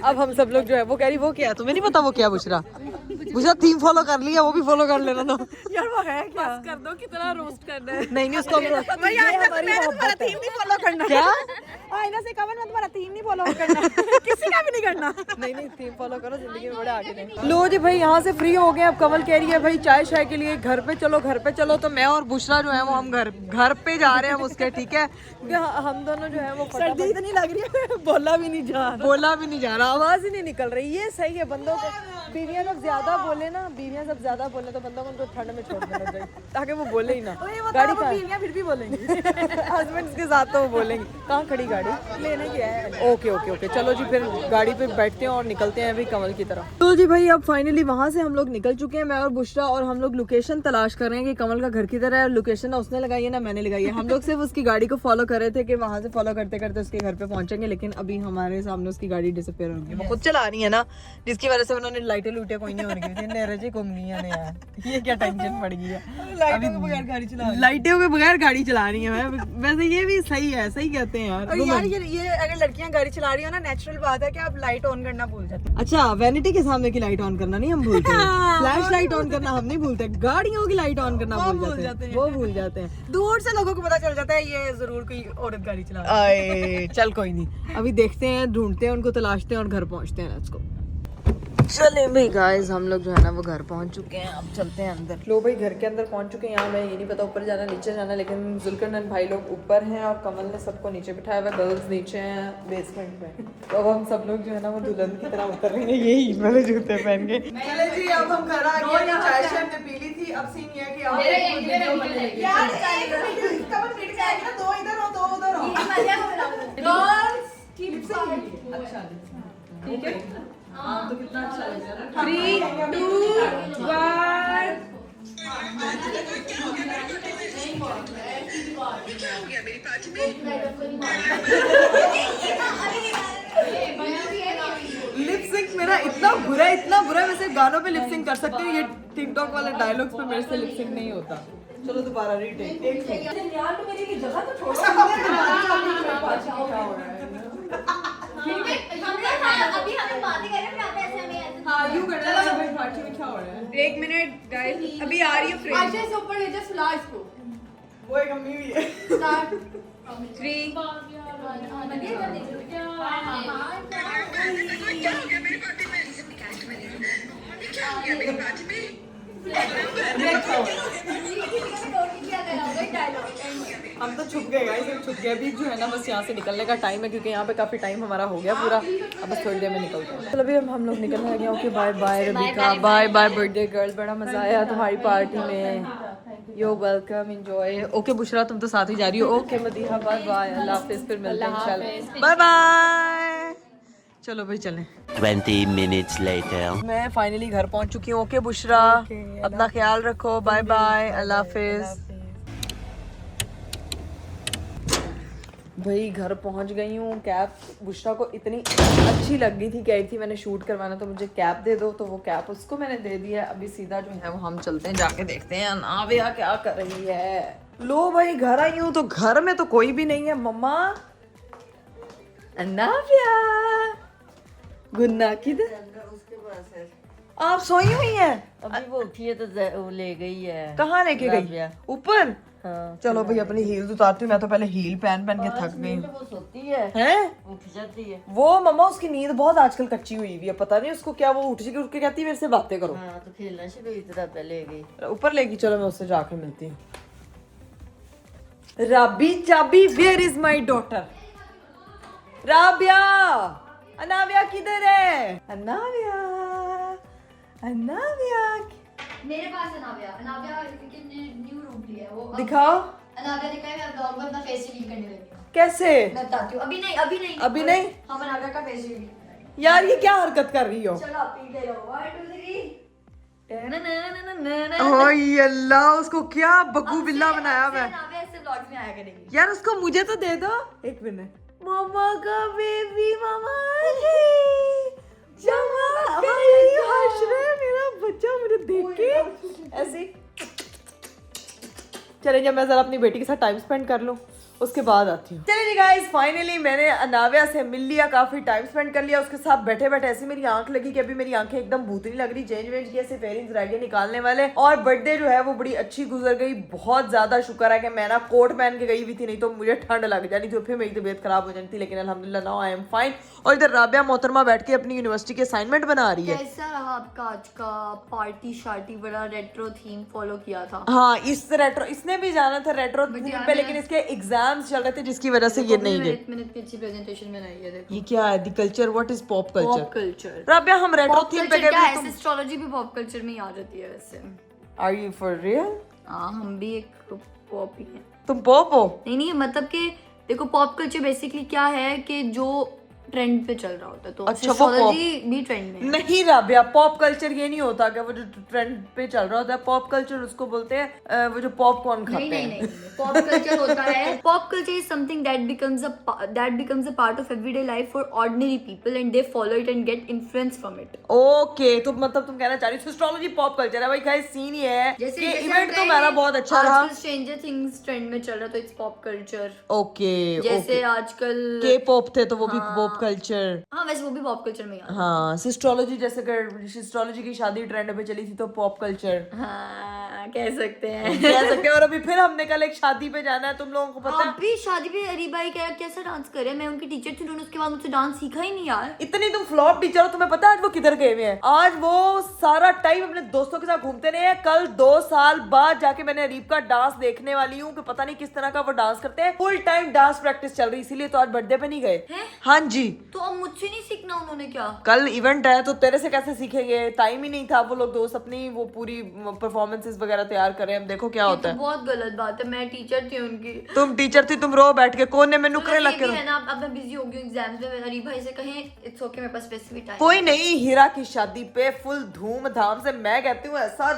अब हम सब लोग जो है, वो कह रही वो क्या, तुम्हें नहीं पता वो क्या? बुशरा थीम फॉलो कर लिया, वो भी फॉलो कर लेना। तो यार वो है क्या? कर दो, कितना रोस्ट करना है। नहीं उसको भाई आज तक मैंने तुम्हारा थीम नहीं फॉलो करना। क्या? आईना से कमल में तुम्हारा थीम नहीं फॉलो करना, किसी का भी नहीं करना। नहीं थीम फॉलो करो, जिंदगी में बड़े आगे जाएंगे। लो जी भाई, यहाँ से फ्री हो गए। अब कमल कह रही है भाई चाय शाय के लिए घर पे चलो। तो मैं और बुशरा जो है वो हम घर पे जा रहे हैं हम उसके, ठीक है? हम दोनों जो है वो सर्दी इतनी लग रही है, बोला भी नहीं जा रहा, आवाज ही नहीं निकल रही। ये सही है, बंदों को बीवियां जब ज्यादा बोले तो बंदों को उनको ठंड में छोड़ देना चाहिए, ताकि वो बोले ही ना। गाड़ी का बीवियां फिर भी बोलेंगी। हस्बैंड्स के साथ तो वो बोलेंगी। कहाँ खड़ी गाड़ी? लेने की है। ओके चलो जी, फिर गाड़ी पे बैठते हैं और निकलते हैं अभी कमल की तरफ। तो जी भाई अब फाइनली वहाँ से हम लोग निकल चुके हैं, मैं और बुशरा, और हम लोग लोकेशन तलाश कर रहे हैं कि कमल का घर की तरह है। लोकेशन ना उसने लगाई है ना मैंने लगाई है, हम लोग सिर्फ उसकी गाड़ी को फॉलो कर रहे थे कि वहाँ से फॉलो करते करते उसके घर पे पहुंचेंगे, लेकिन अभी हमारे सामने उसकी गाड़ी डिसअपीयर हो गई। वो खुद चला रही है ना, जिसकी वजह से उन्होंने लाइटें लूटे कोई नहीं हो रही थी, नेरे जी घूम गई है यार। ये क्या टेंशन पड़ गई है, लाइटों के बगैर गाड़ी चला रही है। वैसे ये भी सही है, सही कहते हैं यार। यार ये अगर लड़कियां गाड़ी चला रही हो ना, नेचुरल बात है कि आप लाइट ऑन करना भूल जाते हैं। अच्छा, वैनिटी के सामने की लाइट ऑन करना नहीं हम भूलते हैं, फ्लैश लाइट ऑन करना हम नहीं भूलते, गाड़ियों की लाइट ऑन करना भूल जाते हैं, वो भूल जाते हैं। दूर से लोगों को पता चल जाता है ये जरूर कोई औरत गाड़ी चला रही है। चल कोई नहीं, अभी देखते हैं, ढूंढते हैं उनको, तलाशते हैं और घर पहुंचते हैं। Let's go. चले भाई गाइस, हम लोग जो है ना वो घर पहुंच चुके हैं, अब चलते हैं अंदर। लो भाई घर के अंदर पहुंच चुके हैं। यहाँ मैं ये नहीं पता ऊपर जाना नीचे जाना, लेकिन जुल्करनैन भाई लोग ऊपर हैं और कमल ने सबको नीचे बिठाया हुआ, गर्ल्स नीचे हैं बेसमेंट में। तो अब हम सब लोग जो है ना वो दुल्हन की तरह उतर रहे हैं, ये हील वाले जूते पहन के। चले जी, अब हम घर आ गए। चाय शाय हमने पी ली थी, अब सीन ये है कि अब वीडियो बनेगी। यार कमल मिट जाएगी ना, दो इधर हो दो उधर हो। अच्छा ठीक है, हाँ तो कितना अच्छा लग रहा है। 3, 2, 1। लिप सिंक मेरा इतना बुरा है। वैसे गानों पे लिप सिंक कर सकते हो, ये टिकटॉक वाले डायलॉग्स पे मेरे से लिप सिंक नहीं होता। चलो दोबारा रीटेक। एक सेकंड यार, तो मेरी जगह तो छोड़ो। अभी हमें बातें कर रहे हैं, आप ऐसे हमें ऐसे हाँ यूं करना है भाई। पार्टी में क्या हो रहा है? 1 मिनट गाइस, अभी आ रही है फ्रेंड। आशा से ऊपर ले जा, सुला इसको। वो एक अम्मी भी है। स्टार्ट 3 बढ़िया कर दीजिए क्या? हम तो छुप गए गाइस, हम छुप गए। अभी जो है ना बस यहाँ से निकलने का टाइम है, क्योंकि यहाँ पे काफी टाइम हमारा हो गया पूरा। अब बस थोड़ी देर में निकलते हैं। चलो अभी हम लोग निकलने लगे। Okay bye bye Rabika, bye bye birthday girl, बड़ा मजा आया तुम्हारी पार्टी में। Yo welcome, enjoy. Okay Bushra तुम तो साथ ही जा रही हो। ओके मदीहा बाय बाय, अल्लाह हाफिज, फिर मिलते हैं इंशाल्लाह। Bye bye. चलो भाई चलें। 20 minutes later. मैं फाइनली घर पहुंच चुकी हूँ। ओके बुशरा, अपना ख्याल रखो, बाय बाय, अल्लाह हाफिज। भाई घर पहुंच गई हूँ। कैप बुशरा को इतनी अच्छी लग गई थी, कह रही थी मैंने शूट करवाना तो मुझे कैप दे दो, तो वो कैप उसको मैंने दे दी है। अभी सीधा जो है वो हम चलते हैं, जाके देखते हैं अनाविया क्या कर रही है। लो भाई घर आई हूँ तो घर में तो कोई भी नहीं है। मम्मा, अनाविया, गुन्ना किधर? आप सोई हुई हैं? अभी वो उठी है तो वो ले गई है। कहाँ लेके गई? ऊपर। हाँ, चलो भाई अपनी हील्स उतारती हूँ, मैं तो पहले हील पहन के थक गई हूँ। वो सोती है, हैं? उठ जाती है। वो मम्मा उसकी नींद बहुत आजकल कच्ची हुई है, पता नहीं उसको क्या। वो उठ के कहती है मेरे से बातें करो। हाँ तो खेलना शुरू इतना पहले गई। ऊपर लेगी, चलो मैं उससे जाके मिलती हूँ। राबी चाबी, where is my daughter? Rabia, Anaviya किधर है? अनाविया, अनाविया मेरे पास अनाविया के न्यू रूम लिया है वो। दिखाओ। अनाविया दिखाए, मैं ब्लॉग में अपना फेस रिवील करने लगी हूँ। कैसे? मैं बताती हूँ। अभी नहीं अभी नहीं? हम अनाविया का फेस रिवील। यार ये क्या हरकत कर रही हो? चलो आप पीते रहो। 1 2 3। ओए अल्लाह, उसको क्या बग्गू बिल्ला बनाया हुआ है। अनाविया ऐसे ब्लॉग में आया करेगी। यार उसको मुझे तो दे दो। एक मिनट। मामा का बेबी, मामा हंस रहा है मेरा बच्चा मुझे देख के ऐसे। चले जब मैं जरा अपनी बेटी के साथ टाइम स्पेंड कर लूं, उसके बाद आती हूँ। चलिए जी गाइस, फाइनली मैंने अनाविया से मिल लिया, काफी टाइम स्पेंड कर लिया उसके साथ। बैठे बैठे ऐसी मेरी आंख लगी कि अभी मेरी आंखें एकदम भूतनी लग रही। चेंज वेंज किया, सिर्फ इयररिंग्स रह गए निकालने वाले। और बर्थडे जो है वो बड़ी अच्छी गुजर गई। बहुत ज्यादा शुक्र है कि मैं ना कोट पहन के गई हुई थी, नहीं तो मुझे ठंड लग जानी थी, फिर मेरी तबीयत खराब हो जानी थी। लेकिन अल्हम्दुलिल्लाह नाउ आई एम फाइन। और इधर राबिया मोहतरमा बैठ के अपनी यूनिवर्सिटी के असाइनमेंट बना रही है। कैसा रहा आपका आज का पार्टी शार्टी? बड़ा रेट्रो थीम फॉलो किया था। हाँ, इस रेट्रो, इसने भी जाना था रेट्रो थीम पे, लेकिन इसके एग्जाम्स चल रहे थे जिसकी वजह से ये नहीं गए। मिनट की अच्छी प्रेजेंटेशन बनाई है। देखो ये क्या है? The culture, what is pop culture? Pop culture. Rabia हम रेट्रो थीम पे क्या है? गए। एस्ट्रोलॉजी भी पॉप कल्चर में ही आ जाती है वैसे। Are you for real? हाँ, हम भी एक पॉप ही हैं। तुम पॉप हो? नहीं मतलब कि देखो पॉप कल्चर बेसिकली क्या है कि जो ट्रेंड पे चल रहा होता है, तो अच्छा, वो एस्ट्रोलॉजी भी ट्रेंड में है। नहीं राबिया, पॉप कल्चर ये नहीं होता कि वो जो ट्रेंड पे चल रहा होता है। पॉप कल्चर उसको बोलते हैं वो जो पॉपकॉर्न खाते हैं। नहीं पॉप कल्चर होता है, pop culture is something that becomes a part of everyday life for ordinary people and they follow it and gate influence from it. Okay, तो मतलब तुम कहना चाह रही हो एस्ट्रोलॉजी पॉप कल्चर है। भाई गाइस सीन ये है कि इवेंट तो हमारा बहुत अच्छा रहा। स्ट्रेंजर थिंग्स ट्रेंड में चल रहा, तो इट्स पॉप कल्चर। ओके, जैसे आजकल के पॉप थे तो वो भी पॉप कल्चर। हाँ, वैसे वो भी पॉप कल्चर में ही आता है। हाँ, सिस्ट्रोलॉजी जैसे सिस्ट्रोलॉजी की शादी ट्रेंड पे चली थी तो पॉप कल्चर। हाँ, कह सकते हैं। कह सकते हैं। और अभी फिर हमने कल एक शादी पे जाना है, तुम लोगों को पता है। आप भी शादी पे अरीब भाई कैसा डांस करे, मैं उनकी टीचर थी, उन्होंने उसके बाद मुझसे डांस सीखा ही नहीं यार। इतनी तुम फ्लॉप टीचर हो, तुम्हें पता है आज वो किधर गए हुए हैं? आज वो सारा टाइम अपने दोस्तों के साथ घूमते रहे हैं। कल 2 साल बाद जाके मैंने अरीब का डांस देखने वाली हूँ कि पता नहीं किस तरह का वो डांस करते हैं। फुल टाइम डांस प्रैक्टिस चल रही, इसीलिए तो आज बर्थडे पे नहीं गए। हाँ जी, तो अब मुझसे नहीं सीखना उन्होंने क्या? कल इवेंट है तो तेरे से कैसे सीखेंगे? टाइम ही नहीं था। वो लोग दोस्त अपनी वो पूरी परफॉर्मेंसेस वगैरह तैयार कर रहे हैं, अब देखो क्या होता है। बहुत गलत बात है, मैं टीचर थी उनकी। तुम टीचर थी, तुम रो बैठ के कोने में नुकरे लग के रो। है ना, अब मैं बिजी हो गई हूँ एग्जाम्स में। अरीब भाई से कहें इट्स ओके, मेरे पास वैसे भी टाइम। कोई नहीं, हीरा की शादी पे फुल धूमधाम से, मैं कहती हूँ ऐसा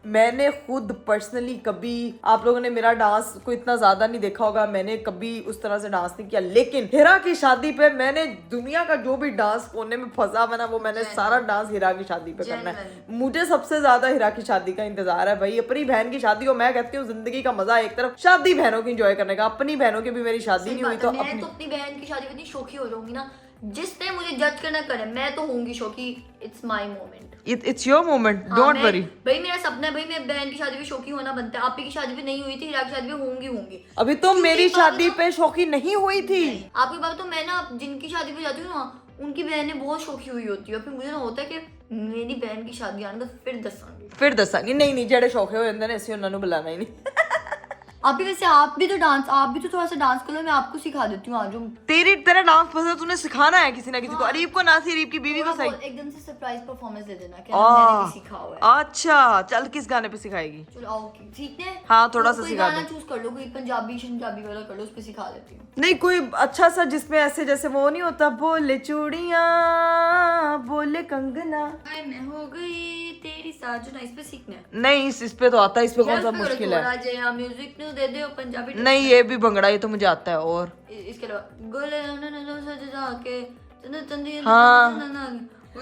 मैंने खुद पर्सनली कभी, आप लोगों ने मेरा डांस को इतना ज्यादा नहीं देखा होगा, मैंने कभी उस तरह से डांस नहीं किया, लेकिन हीरा की शादी पे मैंने दुनिया का जो भी डांस कोने में फंसा बना वो मैंने सारा डांस हीरा की शादी पे करना है। मुझे सबसे ज्यादा हीरा की शादी का इंतजार है भाई। अपनी बहन की शादी को मैं कहती हूँ जिंदगी का मजा एक तरफ, शादी बहनों की एंजॉय करने का। अपनी बहनों की भी मेरी शादी नहीं हुई तो मैं तो अपनी बहन की शादी में इतनी शौकी हो जाऊंगी ना, जिसने मुझे जज करना करे, मैं तो होंगी शौकी। It's my moment, it's your moment, don't worry भाई। मेरा सपना है भाई, मेरी बहन की शादी में शौकी होना बनता है। आपकी की शादी भी नहीं हुई थी, हीरा की शादी में होंगी। अभी तो मेरी शादी पे शौकी नहीं हुई थी। आपकी बात तो मैं ना जिनकी शादी पे जाती हूँ ना, उनकी बहनें बहुत शौकी हुई होती है। फिर मुझे ना होता है कि मेरी बहन की शादी आने तो फिर दसांगी। नहीं जेड़े शौके हो जाते हैं ऐसे उन्होंने बुलाना ही नहीं। आप भी वैसे, आप भी तो थोड़ा सा डांस कर लो, मैं आपको सिखा देती हूँ। आज तेरा डांस पसंद, तूने सिखाना है किसी ना किसी को। अरीब को ना सी, अरीब की बीवी को सही। एकदम से सरप्राइज परफॉर्मेंस दे देना कि मैंने भी सीखा हुआ है। अच्छा चल, किस गाने पे सिखाएगी? चलो आओ, ठीक है। हाँ, थोड़ा सा कोई सिखा गाना दे। चूज कर लो, कोई पंजाबी वाला कर लो, उस पे सिखा देती हूँ। नहीं, कोई अच्छा सा जिसमें ऐसे जैसे वो नहीं होता, बोले चूड़ियां बोले कंगना, मैं हो गई तेरी साजना, इस पे सीखना है। नहीं इस पे तो आता है, इस पे कौन सा मुश्किल है? म्यूजिक नु दे दे पंजाबी। नहीं ये भी भंगड़ा, ये तो मुझे आता है। और इसके अलावा गोले सजा के हाँ,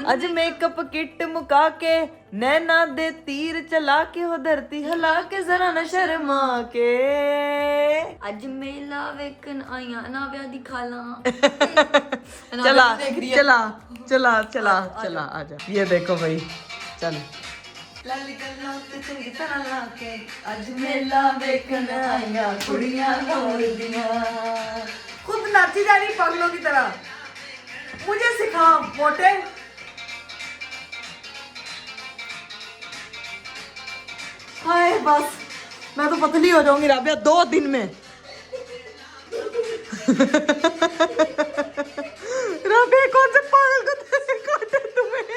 अज मेकअप किट मुका के, नैना दे तीर चला के, हो धरती हिला के, जरा न शर्मा के, अज मेला वेखन आया ना व्या दिखाला। चला आजा। ये देखो भाई, चल अज मेला वेखन आया कुड़ियां लोर दियां। खुद नाची जा रही पागलों की तरह। मुझे सिखा मोटे। हाय बस, मैं तो पतली हो जाऊंगी राबिया 2 दिन में। राबिया कौन से पागल को काटे तुम्हें?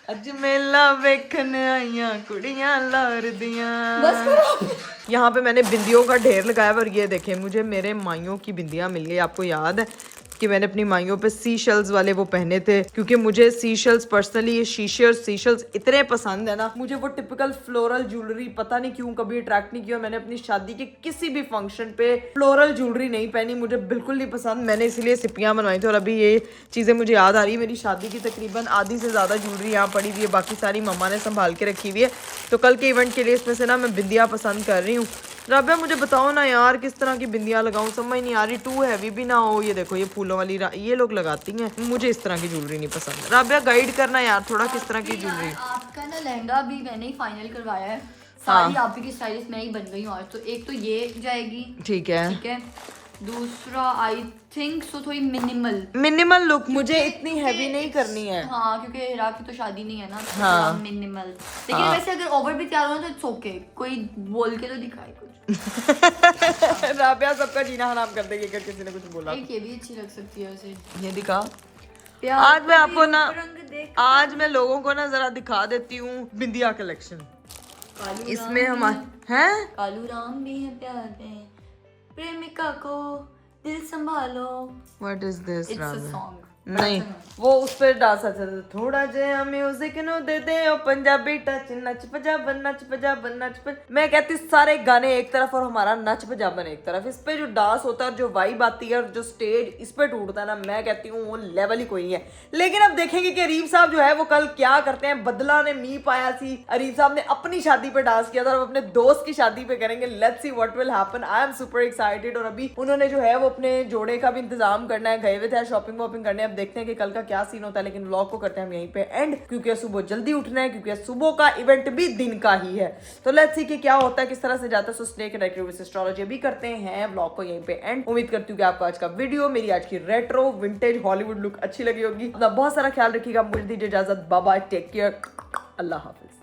अज मेला वेखन आइया कुड़ियां लार दियां। यहाँ पे मैंने बिंदियों का ढेर लगाया और ये देखें, मुझे मेरे माइयों की बिंदियां मिल गई। आपको याद है कि मैंने अपनी माइयों पे सी शेल्स वाले वो पहने थे, क्योंकि मुझे सी शेल्स पर्सनली, ये सी शेल्स इतने पसंद है ना। मुझे वो टिपिकल फ्लोरल ज्वेलरी पता नहीं क्यों कभी अट्रैक्ट नहीं किया। मैंने अपनी शादी के किसी भी फंक्शन पे फ्लोरल ज्वेलरी नहीं पहनी, मुझे बिल्कुल नहीं पसंद। मैंने इसलिए सिपियां बनवाई थी। और अभी ये चीजें मुझे याद आ रही है, मेरी शादी की तकरीबन आधी से ज्यादा ज्वेलरी यहाँ पड़ी हुई है, बाकी सारी मम्मा ने संभाल के रखी हुई है। तो कल के इवेंट के लिए इसमें से ना मैं बिंदियां पसंद कर रही हूँ। राबिया मुझे बताओ ना यार, किस तरह की बिंदियां लगाऊं, समझ नहीं आ रही। टू हैवी भी ना हो। ये देखो, ये फूलों वाली ये लोग लगाती हैं, मुझे इस तरह की ज्वेलरी नहीं पसंद। राबिया गाइड करना यार थोड़ा, किस तरह की ज्वेलरी। आपका ना लहंगा भी मैंने ही फाइनल करवाया है। सारी आप ही की स्टाइलिस्ट मैं ही बन गई हूँ आज। तो एक तो ये जाएगी, ठीक है। दूसरा आई थिंक सो थोड़ी मिनिमल लुक, मुझे इतनी हैवी नहीं करनी है। हाँ, क्योंकि हीरा की तो शादी नहीं है ना, तो हाँ, मिनिमल। लेकिन वैसे अगर ओवर भी तैयार हो तो इट्स ओके, कोई बोल के तो दिखाए कुछ। राबिया सबका जीना हराम कर देगी अगर किसी ने कुछ बोला। एक ये भी अच्छी लग सकती है वैसे। ये दिखा। आज मैं आपको ना, आज मैं लोगों को ना जरा दिखा देती हूँ बिंदिया कलेक्शन। इसमें हमारे हैं कालू राम भी है प्यारे, प्रेमिका को दिल संभालो। What is this? It's a song. नहीं, वो उस पर डांस आता था। थोड़ा जिहा म्यूजिक नु दे दे ओ पंजाबी टच, नच पंजाबन नच पंजाबन नच पंजाबन। मैं कहती सारे गाने एक तरफ और हमारा नच पंजाबन एक तरफ। इस पे जो डांस होता है और जो वाइब आती है और जो स्टेज इस पे टूटता है ना, मैं कहती हूँ वो लेवल ही कोई नहीं है। लेकिन अब देखेंगे कि अरीब साहब जो है वो कल क्या करते हैं। बदला ने मी पाया सी, अरीब साहब ने अपनी शादी पे डांस किया था और अपने दोस्त की शादी पे करेंगे। Let's see what will happen. I am super excited. और अभी उन्होंने जो है वो अपने जोड़े का भी इंतजाम करना है, गए हुए थे शॉपिंग वॉपिंग करने। अब देखते हैं कि कल का क्या सीन होता है, लेकिन व्लॉग को करते हैं हम यहीं पे एंड, क्योंकि सुबह जल्दी उठना है, क्योंकि सुबह का इवेंट भी दिन का ही है। तो लेट्स सी कि क्या होता है, किस तरह से जाता है। सो स्नेक एंड एक्टिविटी एस्ट्रोलॉजी भी करते हैं व्लॉग को यहीं पे एंड। उम्मीद करती हूँ कि आपको आज का वीडियो, मेरी आज की रेट्रो विंटेज हॉलीवुड लुक अच्छी लगी होगी। बहुत सारा ख्याल रखिएगा, मुझे दीजिए इजाजत, बाय बाय, टेक केयर, अल्लाह हाफिज।